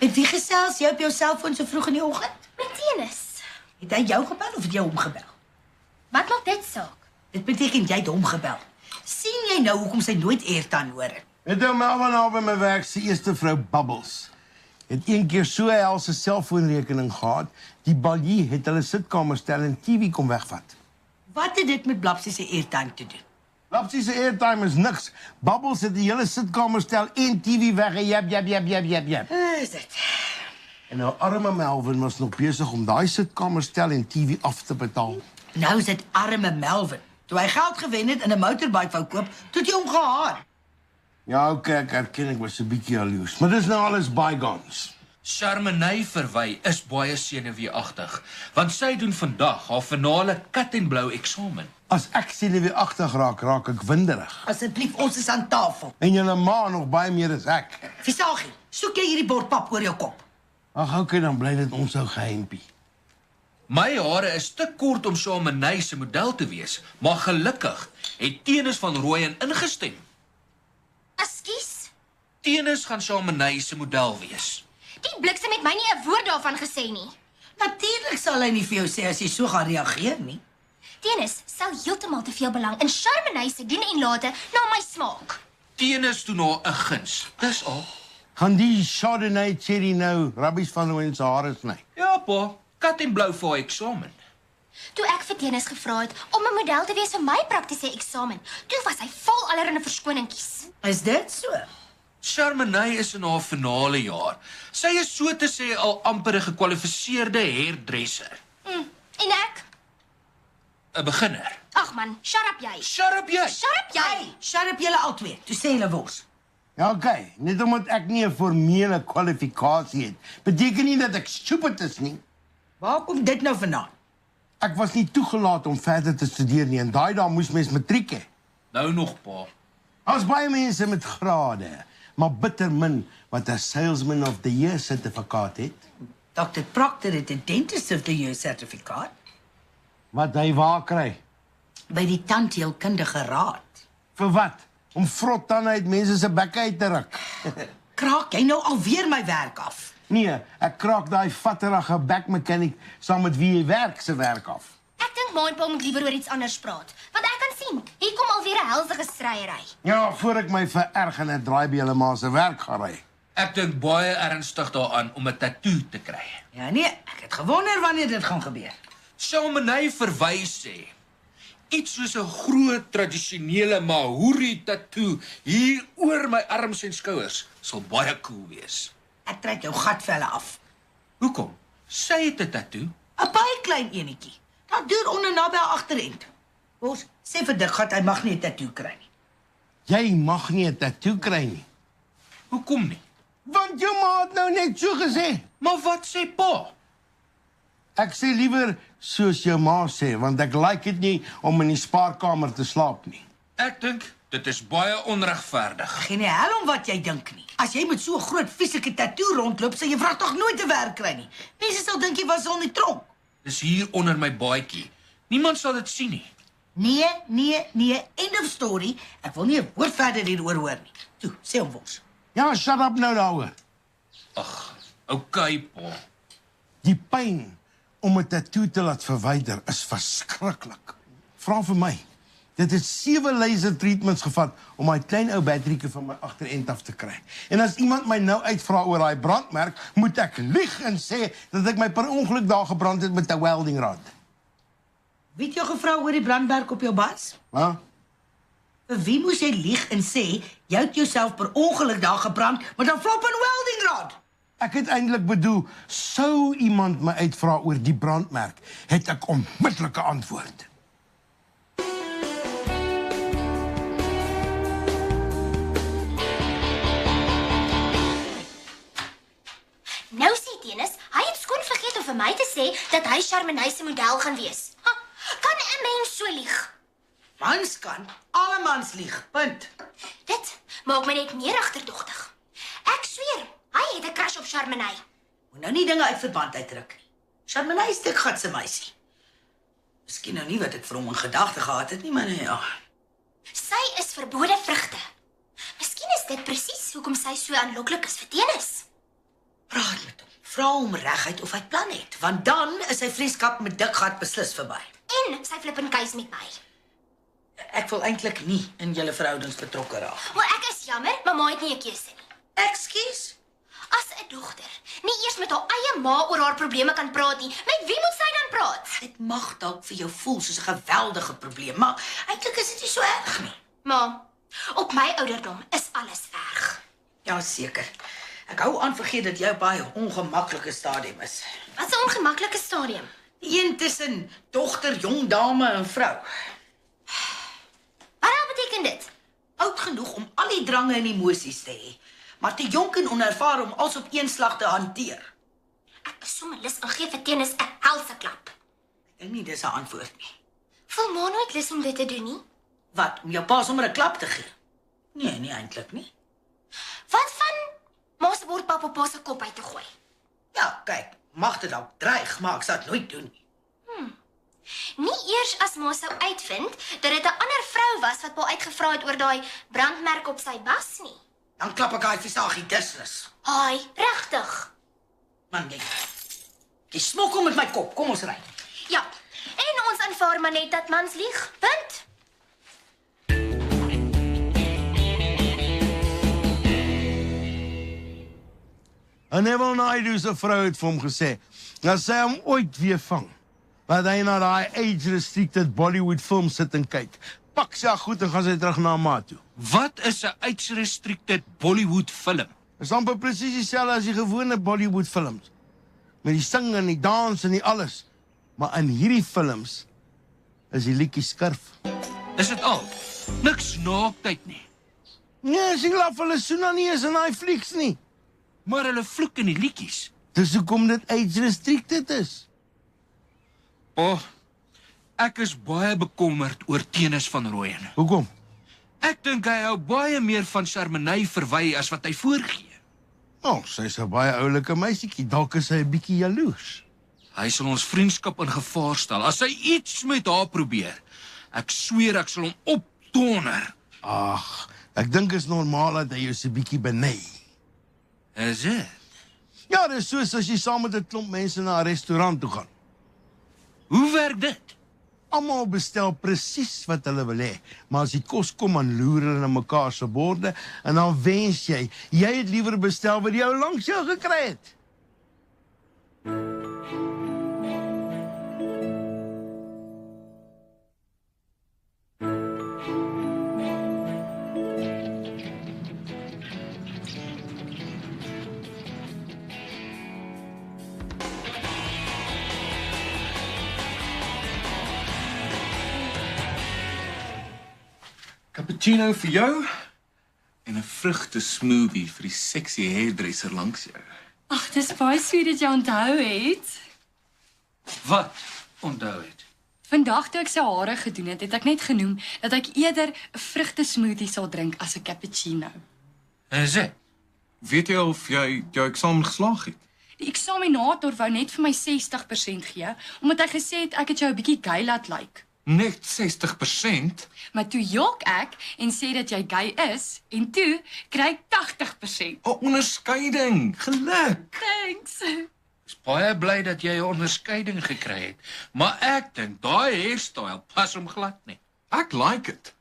Met wie gesels jy op jou selfoon so vroeg in die oggend? Met Tennis. Het hy jou gebel of het jy hom gebel? Wat maak dit saak? Dit beteken jy het hom gebel. Sien jy nou hoekom sy nooit airtime hoor het? Het nou Melvin al by my werk, sy eerste vrou Bubbles. Het een keer so hel sy selfoonrekening gehad, die balie het hulle sitkamerstel en TV kom wegvat. Wat het dit met Blapsie se airtime te doen? Lapsie se airtime is niks. Bubbles het die hele sitkamerstel en TV weggejap. Is dit? En nou arme Melvin was nog besig om daai sitkamerstel en TV af te betaal. Nou is dit arme Melvin. Toe hy geld gewen het en 'n motorbike wou koop, toe het hy hom gehaat. Ja, okay, ek erken ek was 'n bietjie jaloers, maar dis nou alles bygones. Charmenay Verwy is baie senuweeagtig, want sy doen vandag haar finale kat en blou eksamen. As ek senuweeagtig raak, raak ek winderig. Asseblief, ons is aan tafel. En julle ma nog baie meer as ek. Visagie, soek jy hierdie bord pap oor jou kop? Ag, okay, dan bly dit ons ou geheimpie. My hare is te kort om Charmenay se model te wees, maar gelukkig het Tennis van Rooyen ingestem. Ekskuus? Tennis gaan Charmenay se model wees. Die bliksem het my nie 'n woord daarvan gesê nie. Natuurlik sal hy nie vir jou sê as jy so gaan reageer nie. Tennis stel heeltemal te veel belang in Charmenay se doen en late na my smaak. Tennis doen haar 'n guns, dis al. Gaan die Chardonnay cherry nou rabbies van Rooyen se hare sny? Ja, pa, kat en blou vir haar eksamen. Toe ek vir Tennis gevra het om 'n model te wees vir my praktiese eksamen, toe was hy vol allerlei verskoningkies. Is dit so? Charmenay is in haar finale jaar. Sy is so te sê al amper 'n gekwalifiseerde hairdresser. En ek? 'n Beginner. Ag man, shut up jy. Shut up jy. Shut up jy. Hey, shut up julle albei. Toe sê hulle wors. Ja, okay, net omdat ek nie 'n formele kwalifikasie het, beteken nie dat ek stupid is nie. Waar kom dit nou vandaan? Ek was nie toegelaat om verder te studeer nie en daai dae moes mens matriek hê. Nou nog, pa. Daar's baie mense met grade, maar bitter min wat 'n Salesman of the Year sertifikaat het. Dr. Proctor het 'n Dentist of the Year sertifikaat Wat hy waar kry. by die tandheelkundige raad. Vir wat? Om vrot tande uit mense se bekke uit te ruk. Kraak jy nou alweer my werk af? Nee, ek kraak daai vatterige bekmechanic saam met wie jy werk se werk af. Ek dink ma en pa moet liewer oor iets anders praat, want ek kan sien, hier kom alweer 'n helsige skreiery. Ja, voor ek my vererg en 'n draai by julle ma se werk gaan ry. Ek dink baie ernstig daaraan om 'n tattoo te kry. Ja nee, ek het gewonder wanneer dit gaan gebeur. Charmenay Verwy sê iets soos 'n groot tradisionele Maori tattoo hier oor my arms en skouers sal baie cool wees. Ek trek jou gatvelle af. Hoekom? Sy het 'n tattoo. 'n Baie klein enetjie. Dat deur onder naby haar agterend. Ons sê vir Dikgat hy mag nie 'n tattoo kry nie. Jy mag nie 'n tattoo kry nie. Hoekom nie? Want jou ma het nou net so gesê. Maar wat sê pa? Ek sê liewer soos jou ma sê, want ek like dit nie om in die spaarkamer te slaap nie. Ek dink dit is baie onregverdig. Geen nie hel om wat jy dink nie. As jy met so 'n groot fisieke tattoo rondloop, sal jy vrag tog nooit te werk kry nie. Mense sal dink jy was al in die tronk. Dis hier onder my baadjie. Niemand sal dit sien nie. Nee, end of story. Ek wil nie 'n woord verder hieroor hoor nie. Toe, sê hom wors. Ja, shut up nou daaroor. Ag, okay, pa. Die pyn om 'n tattoo te laat verwyder is verskriklik. Vra vir my. Dit het 7 laser treatments gevat om my klein ou batterietjie van my agterend af te kry. En as iemand my nou uitvra oor daai brandmerk, moet ek lieg en sê dat ek my per ongeluk daar gebrand het met 'n welding rod. Wie het jou gevra oor die brandmerk op jou bas? Hæ? Vir wie moes jy lieg en sê jy het jouself per ongeluk daar gebrand met 'n flop en welding rod? Ek het eintlik bedoel, sou iemand my uitvra oor die brandmerk, het ek onmiddellike antwoord. Nou sê Tennis, hy het skoon vergeet om vir my te sê dat hy Charmenay se model gaan wees. Ha, kan 'n mens so lieg? Mans kan, alle mans lieg. Punt. Dit maak my net meer agterdogtig. Ek sweer, hy het 'n crush op Charmenay. Moet nou nie dinge uit verband uitdruk nie. Charmenay is Dikgat se meisie. Miskien nou nie wat ek vir hom in gedagte gehad het nie, maar nou ja. Sy is verbode vrugte. Miskien is dit presies hoekom sy so aanloklik is vir Tennis. Praat Vra hom reguit of hy plan het, want dan is sy vriendskap met Dikgat beslis verby. En sy flip en keis met my. Ek wil eintlik nie in julle verhoudings betrokke raak. Maar ek is jammer, maar ma het nie 'n keuse nie. Ekskuus? As 'n dogter nie eers met haar eie ma oor haar probleme kan praat nie, met wie moet sy dan praat? Dit mag dalk vir jou voel soos 'n geweldige probleem, maar eintlik is dit nie so erg nie. Ma, op my ouderdom is alles erg. Ja, seker. Ek hou aan vergeet dat jy op baie ongemaklike stadium is. Wat 'n ongemaklike stadium. Die een tussen dogter, jong dame en vrou. Wat beteken dit? Oud genoeg om al die drange en emosies te hê, maar te jonk en onervare om alles op een slag te hanteer. Ek is sommer lus en gee vir Tennis 'n helse klap. Ek dink nie dis 'n antwoord nie. Voel ma nooit lus om dit te doen nie? Wat, om jou pa sommer 'n klap te gee? Nee, nie eintlik nie. Wat van ma se bordpap op pa se kop uit te gooi? Ja, kyk, mag dit dalk dreig, maar ek sal dit nooit doen nie. Nie eers as ma sou uitvind dat dit 'n ander vrou was wat pa uitgevra het oor daai brandmerk op sy bas nie. Dan klap ek daai visagie dusnis. Haai, regtig. Man, jy smokkel met my kop. Kom ons ry. Ja. En ons aanvaar maar net dat mans lieg. Punt. En Neville Naidu se vrou het vir hom gesê, as sy hom ooit weer vang, wat hy na daai age-restricted Bollywood film sit en kyk, pak sy haar goed en gaan sy terug na ma toe. Wat is 'n age-restricted Bollywood film? Dis amper presies dieselfde as die gewone Bollywood films. Met die sing en die dans en die alles. Maar in hierdie films is die liedjie skurf. Is dit al? Niks naaktyd nie. Nee, sy laf hulle soena nie eens in daai flieks nie. Maar hulle vloek in die liedjies. Dis hoekom dit age-restricted is. Ek is baie bekommerd oor Tennis van Rooyen. Hoekom? Ek dink hy hou baie meer van Charmenay verwy as wat hy voorgee. Sy's 'n baie oulike meisietjie, dalk is sy 'n bietjie jaloers. Hy sal ons vriendskap in gevaar stel as hy iets met haar probeer. Ek sweer ek sal hom opdonder. Ag, ek dink is normaal dat hy jou so 'n bietjie benei. Is dit? Ja, dis soos as jy saam met 'n klomp mense na 'n restaurant toe gaan. Hoe werk dit? Almal bestel presies wat hulle wil hê, maar as die kos kom dan loer hulle na mekaar se borde en dan wens jy het liewer bestel wat jy langs jou gekry het. Cappuccino vir jou en 'n vrugtesmoothie vir die sexy hairdresser langs jou. Ag, dis baie sweet dat jy onthou het. Wat onthou het? Vandag toe ek sy hare gedoen het, het ek net genoem dat ek eerder 'n vrugtesmoothie sal drink as 'n cappuccino. Is dit? Weet jy of jy jou eksamen geslaag het? Die eksaminator wou net vir my 60% gee, omdat hy gesê het ek het jou 'n bietjie gay laat lyk. Net 60%? Maar toe jok ek en sê dat jy gay is, en toe kry ek 80%. 'n Onderskeiding. Geluk. Thanks. Ek is baie bly dat jy 'n onderskeiding gekry het, maar ek dink daai hairstyle pas hom glad nie. Ek like it.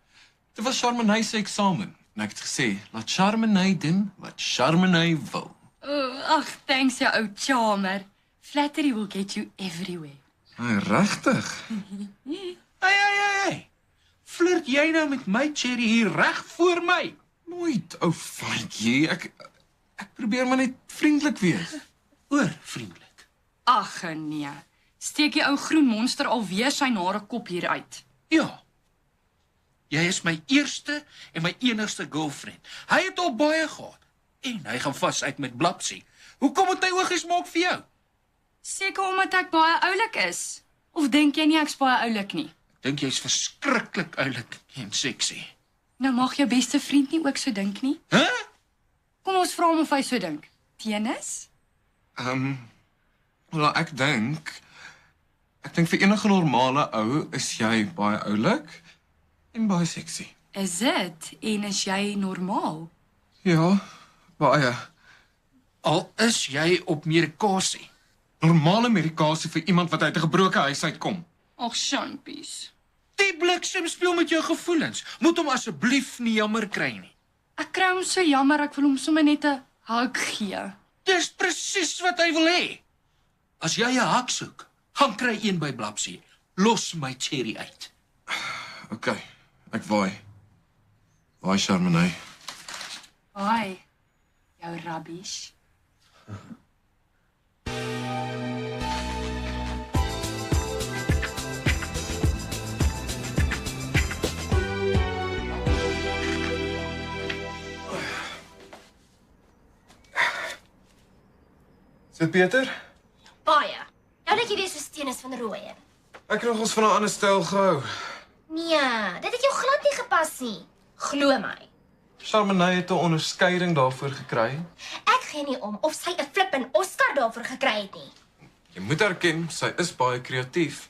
Dit was Charmenay se eksamen. En ek het gesê, laat Charmenay doen wat Charmenay wil. Ag, thanks jou ou charmer. Flattery will get you everywhere. Regtig? Hey. Flirt jy nou met my Cherry hier reg voor my? Nooit, ou feitjie. Ek probeer maar net vriendelik wees. Oor vriendelik. Ag nee. Steek die ou groen monster alweer sy nare kop hier uit. Ja. Jy is my eerste en my enigste girlfriend. Hy het al baie gehad en hy gaan vas uit met Blapsie. Hoekom moet hy oogies maak vir jou? Seker omdat ek baie oulik is. Of dink jy nie ek's baie oulik nie? Ek dink jy's verskriklik oulik en sexy. Nou mag jou beste vriend nie ook so dink nie. Huh? Kom ons vra hom of hy so dink. Tennis? Wel, ek dink vir enige normale ou is jy baie oulik en baie sexy. Is dit? En is jy normaal? Ja, baie. Al is jy op medikasie. Normale medikasie vir iemand wat uit 'n gebroke huis uitkom. Ag, Shampies. Die bliksem speel met jou gevoelens. Moet hom asseblief nie jammer kry nie. Ek kry hom so jammer, ek wil hom sommer net 'n hug gee. Dis presies wat hy wil hê. As jy 'n hak soek, gaan kry een by Blapsie. Los my cherry uit. OK, ek waai. Waai, Charmenay. Haai, jou rubbish. Is dit beter? Baie. Nou dat jy weer so steen is van Rooyen. Ek het nog ons van 'n ander styl gehou. Nee, dit het jou glad nie gepas nie. Glo my. Charmenay het 'n onderskeiding daarvoor gekry. Ek gee nie om of sy 'n flippin Oscar daarvoor gekry het nie. Jy moet erken, sy is baie kreatief.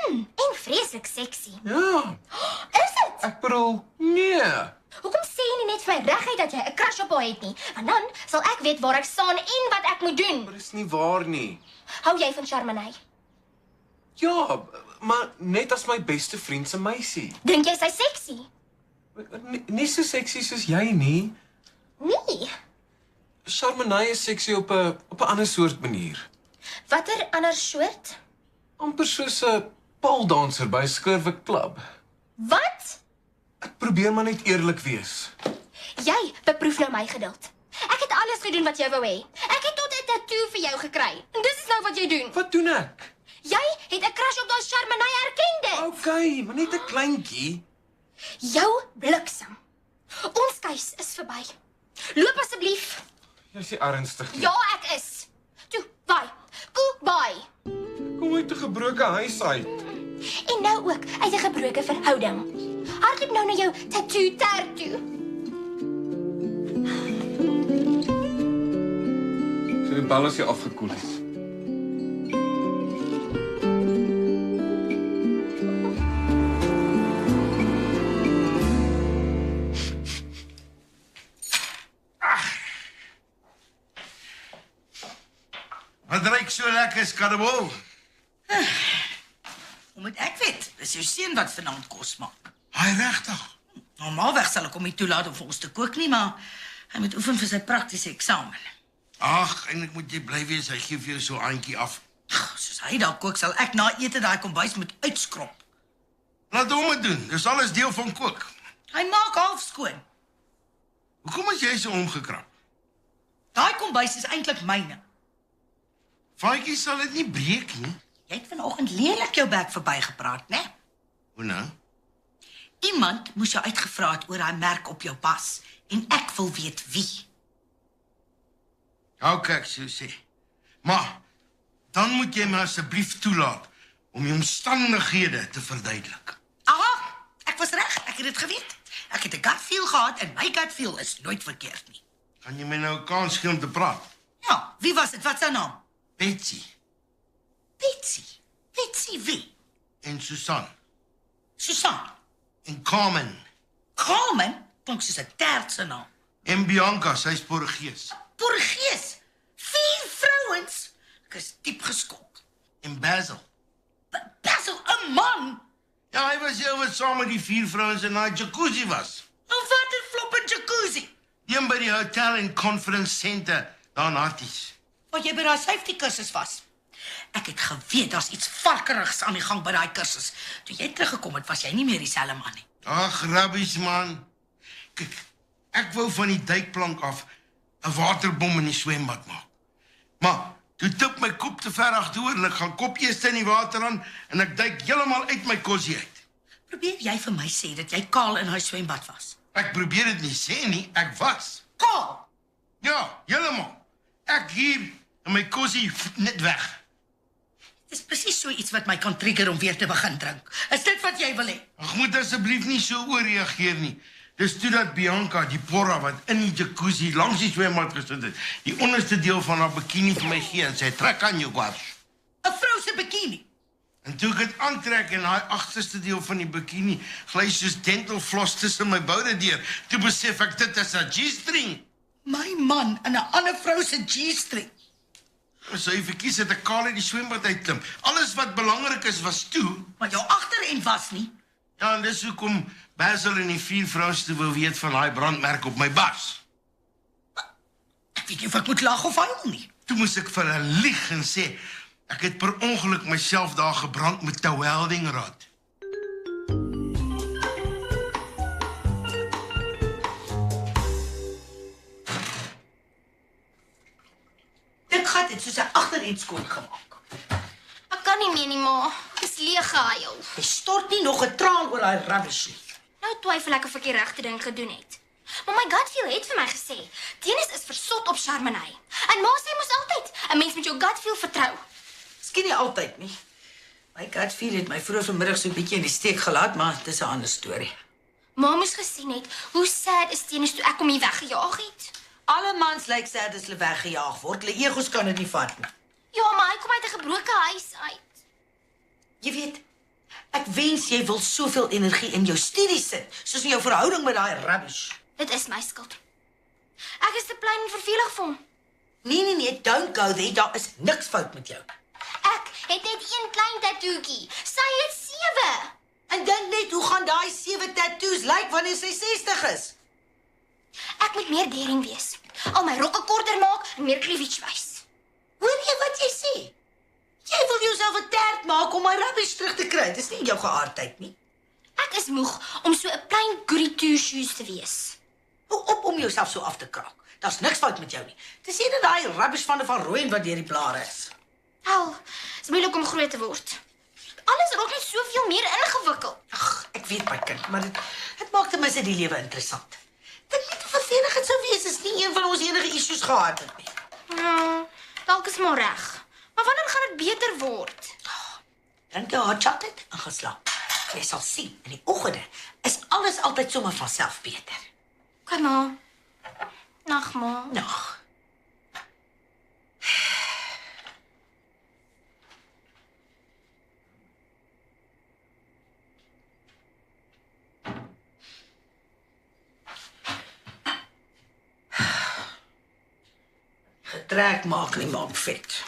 En vreeslik sexy. Ja, Is dit? ek bedoel, nee. Hoekom sê jy nie net vir my reguit dat jy 'n crush op haar het nie? Want dan sal ek weet waar ek staan en wat ek moet doen. Maar dis nie waar nie. Hou jy van Charmenay? Ja, maar net as my beste vriend se meisie. Dink jy sy sexy? Nie so sexy soos jy nie. Nee. Charmenay is sexy op 'n ander soort manier. Watter ander soort? Amper soos 'n pooldanser by 'n skurwe klub. Wat? Ek probeer maar net eerlik wees. Jy beproef nou my geduld. Ek het alles gedoen wat jy wou hê. Ek het tot 'n tattoo vir jou gekry. En dis is nou wat jy doen. Wat doen ek? Jy het 'n crush op daai Charmenay, erken dit. OK, maar net 'n kleintjie. Jou bliksem. Ons keus is verby. Loop asseblief. Jy's nie ernstig nie. Ja, ek is. Toe, bye. Goodbye. Kom uit 'n gebroke huis uit. En nou ook uit 'n gebroke verhouding. Hardloop nou na jou tattoo toe. So die bal is jy afgekoel het. Wat ruik so lekker, Skadebol? Hoe moet ek weet? Dis jou seun wat vanaand kos maak. Hy regtig. Normaalweg sal ek hom nie toelaat om vir ons te kook nie, maar hy moet oefen vir sy praktiese eksamen. Ag, eintlik moet jy bly wees, hy gee vir jou so 'n aantjie af. Soos hy daar kook, sal ek na ete daai kombuis moet uitskrob. Laat hom dit doen. Dis alles deel van kook. Hy maak half skoon. Hoekom is jy so omgekrap? Daai kombuis is eintlik myne. Faatjie sal dit nie breek nie. Jy het vanoggend lelik jou bek verbygepraat, né? Hoe nou? Iemand moes jou uitgevra het oor daai merk op jou pas en ek wil weet wie. OK, ek sou sê. Maar dan moet jy my asseblief toelaat om die omstandighede te verduidelik. Aha, ek was reg, ek het dit geweet. Ek het 'n gut feel gehad en my gut feel is nooit verkeerd nie. Kan jy my nou 'n kans gee om te praat? Ja, wie was dit? Wat se naam? Betsy Betsy. Betsy wie? en Susan Susan. en Carmen Carmen? Klink soos 'n terts se naam. en Bianca, sy's Portugees. Portugees. 4 vrouens. Ek is diep geskok. En Basil. Basil, 'n man. Ja, hy was die ou wat saam met die 4 vrouens in daai jacuzzi was. Nou wat 'n floppin' jacuzzi. Een by die hotel en conference center daar in Harties. Waar jy by daai safety kursus was. Ek het geweet daar's iets varkerigs aan die gang by daai kursus. Toe jy teruggekom het, was jy nie meer dieselfde man nie. Ag, rabbies man. Kyk, ek wou van die duikplank af 'n waterbom in die swembad maak. Maar toe tip my kop te ver agteroor en ek gaan kop eers in die water aan en ek duik heeltemal uit my kossie uit. Probeer jy vir my sê dat jy kaal in daai swembad was? Ek probeer dit nie sê nie, ek was. Kaal. Ja, heeltemal. Ek hier in my kossie net weg. Dis presies so iets wat my kan trigger om weer te begin drink. Is dit wat jy wil hê? Ag, moet asseblief nie so ooreageer nie. Dis toe dat Bianca, die porra wat in die jacuzzi langs die swembad gesit het, die onderste deel van haar bikini vir my gee en sê trek aan jou gwas. 'n Vrou se bikini. En toe ek dit aantrek en daai agterste deel van die bikini gly soos dental floss tussen my boude deur, toe besef ek dit is 'n G-string. My man in 'n ander vrou se G-string. So hy verkies het 'n kaal uit die swembad uitklim. Alles wat belangrik is was toe. Maar jou agterend was nie. Ja, en dis hoekom Basil en die 4 vrouens toe wou weet van daai brandmerk op my bas. Ek weet nie of ek moet lag of huil nie. Toe moes ek vir hulle lieg en sê ek het per ongeluk myself daar gebrand met 'n welding rod. Dit gat het soos 'n agterend skoon gemaak. Ek kan nie meer nie, ma. Dis leeg gehuil. Jy stort nie nog 'n traan oor daai rubbish nie. Nou twyfel ek of ek die regte ding gedoen het. Maar my gut feel het vir my gesê, Dennis is versot op Charmenay. En ma sê mos altyd, 'n mens moet jou gut feel vertrou. Miskien nie altyd nie. My gut feel het my vroeër vanmiddag so 'n bietjie in die steek gelaat, maar dis 'n ander storie. Ma moes gesien het hoe sad is Dennis toe ek hom hier weggejaag het. Alle mans lyk sad as hulle weggejaag word. Hulle egos kan dit nie vat nie. Ja, maar hy kom uit 'n gebroke huis uit. Jy weet, ek wens jy wil soveel energie in jou studies sit, soos in jou verhouding met daai rubbish. Dit is my skuld. Ek is te klein en vervelig vir hom. Nee, don't go there. Daar is niks fout met jou. Ek het net een klein tattoetjie. Sy het 7. En dink net, hoe gaan daai 7 tattoos lyk wanneer sy 60 is? Ek moet meer daring wees. Al my rokke korter maak en meer cleavage wys. Hoor jy wat jy sê? Jy wil jouself 'n tert maak om my rubbish terug te kry. Dis nie jou geaardheid nie. Ek is moeg om so 'n klein goody two-shoes te wees. Hou op om jouself so af te kraak. Daar's niks fout met jou nie. Dis net daai rubbish van Rooyen wat deur die blare is. Al, is moeilik om groot te word. Alles raak net soveel meer ingewikkeld. Ag, ek weet my kind, maar dit maak ten minste die lewe interessant. Dink net hoe vervelend dit sou wees as nie een van ons enige issues gehad het nie. Dalk is maar reg. Maar wanneer gaan dit beter word? Drink jou hot chocolate en gaan slaap. Jy sal sien, in die oggende is alles altyd sommer vanself beter. Kom maar. Nag, ma. Nag. Getrek maak nie maak vet.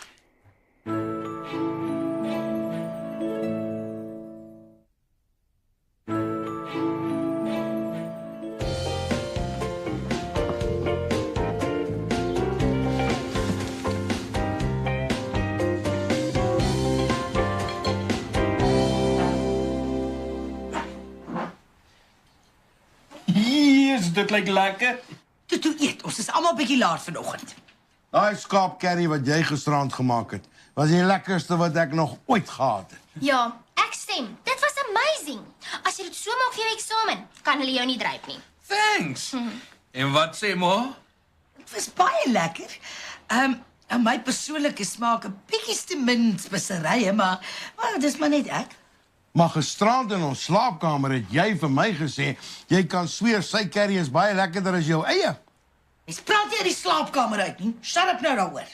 Yes, dit lyk lekker. Toe eet, ons is almal bietjie laat vanoggend. Daai skaap curry wat jy gisterand gemaak het, was die lekkerste wat ek nog ooit gehad het. Ja, ek stem. Dit was amazing. As jy dit so maak vir jou eksamen, kan hulle jou nie dryp nie. Thanks. En wat sê ma? Dit was baie lekker. En my persoonlike smaak 'n bietjie te min speserye, maar dis maar net ek. Maar gisterand in ons slaapkamer het jy vir my gesê jy kan sweer sy curry is baie lekkerder as jou eie. Mens praat nie uit die slaapkamer uit nie. Shut up nou daaroor.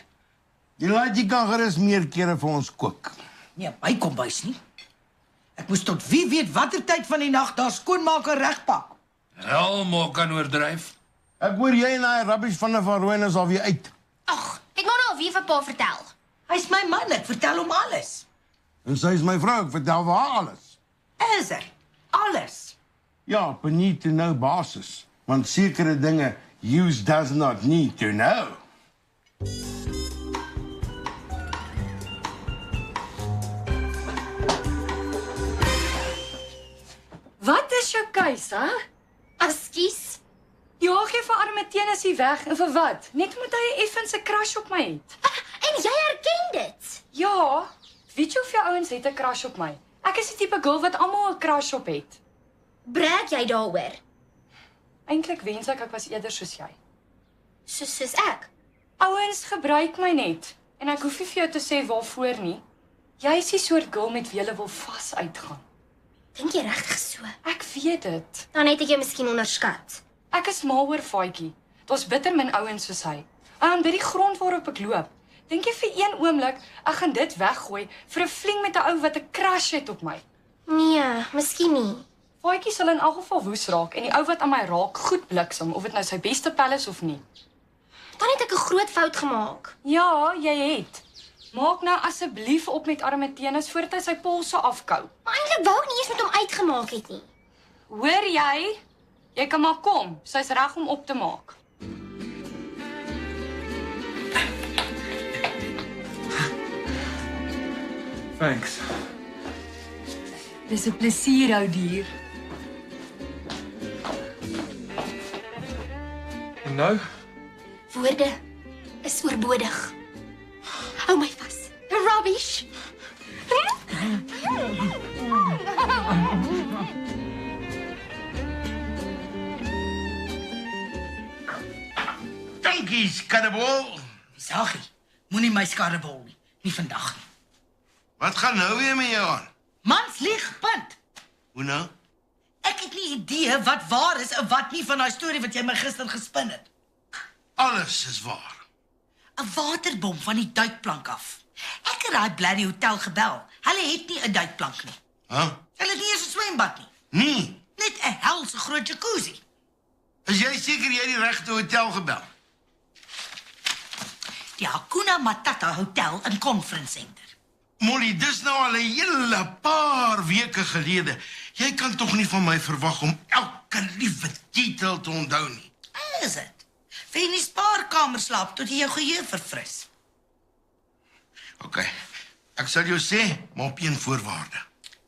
Jy laat jy kan gerus meer kere vir ons kook. Nee, my kombuis nie. Ek moes tot wie weet watter tyd van die nag daar skoonmaak en regpak. Helmo kan oordryf. Ek hoor jy en daai rubbish van Rooyen is alweer uit. Ag, ek moet nou alweer vir pa vertel. Hy's my man, ek vertel hom alles. En sy is my vrou, ek vertel vir haar alles. Is hy? Alles. Ja, op 'n need to know basis. Want sekere dinge use does not need to know. Wat is jou keuse, hè? Ekskuus. Jaag jy vir arme Tennis hier weg en vir wat? Net omdat hy 'n effense crush op my het. En jy erken dit. Ja, weet jy hoeveel ouens het 'n crush op my? Ek is die tipe girl wat almal 'n crush op het. Brag jy daaroor? Eintlik wens ek was eerder soos jy. Soos ek. Ouens gebruik my net en ek hoef nie vir jou te sê waarvoor nie. Jy is die soort girl met wie hulle wil vas uitgaan. Dink jy regtig so? Ek weet dit. Dan het ek jou miskien onderskat. Ek is mal oor Faatjie. Daar's bitter min ouens soos hy. Hy aanbid die grond waarop ek loop. Dink jy vir een oomblik ek gaan dit weggooi vir 'n fling met 'n ou wat 'n crush het op my? Nee, miskien nie. Faatjie sal in elk geval woes raak en die ou wat aan my raak goed bliksem of dit nou sy beste pel is of nie. Dan het ek 'n groot fout gemaak. Ja, jy het. Maak nou asseblief op met Armatenis voordat hy sy polse afkou. Maar eintlik wou ek nie eens met hom uitgemaak het nie. Hoor jy? Jy kan maar kom. Sy's reg om op te maak. Thanks. Dis 'n plesier, ou dier. En nou? Woorde is oorbodig. Hou my vas. Rubbish. Dankie, Skarrebol. Saggie, moenie my skarrebol nie. Nie vandag nie. Wat gaan nou weer met jou aan? Mans lieg, punt. Hoe nou? Ek het nie idee wat waar is en wat nie van daai storie wat jy my gister gespin het. Alles is waar. 'n Waterbom van die duikplank af. Ek het daai blerrie hotel gebel. Hulle het nie 'n duikplank nie. Huh? Hulle het nie eens 'n swembad nie. Nee. Net 'n helse groot jacuzzi. Is jy seker jy het die regte hotel gebel? Die Hakuna Matata Hotel in Conference Center. Molly, dis nou al 'n hele paar weke gelede. Jy kan tog nie van my verwag om elke liewe detail te onthou nie. Is dit? Wil jy in die spaarkamer slaap tot jy jou geheue verfris? OK. Ek sal jou sê, maar op een voorwaarde.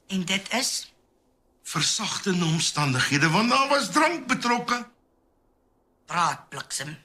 En dit is? Versagtende omstandighede, want daar was drank betrokke. Praat, bliksem.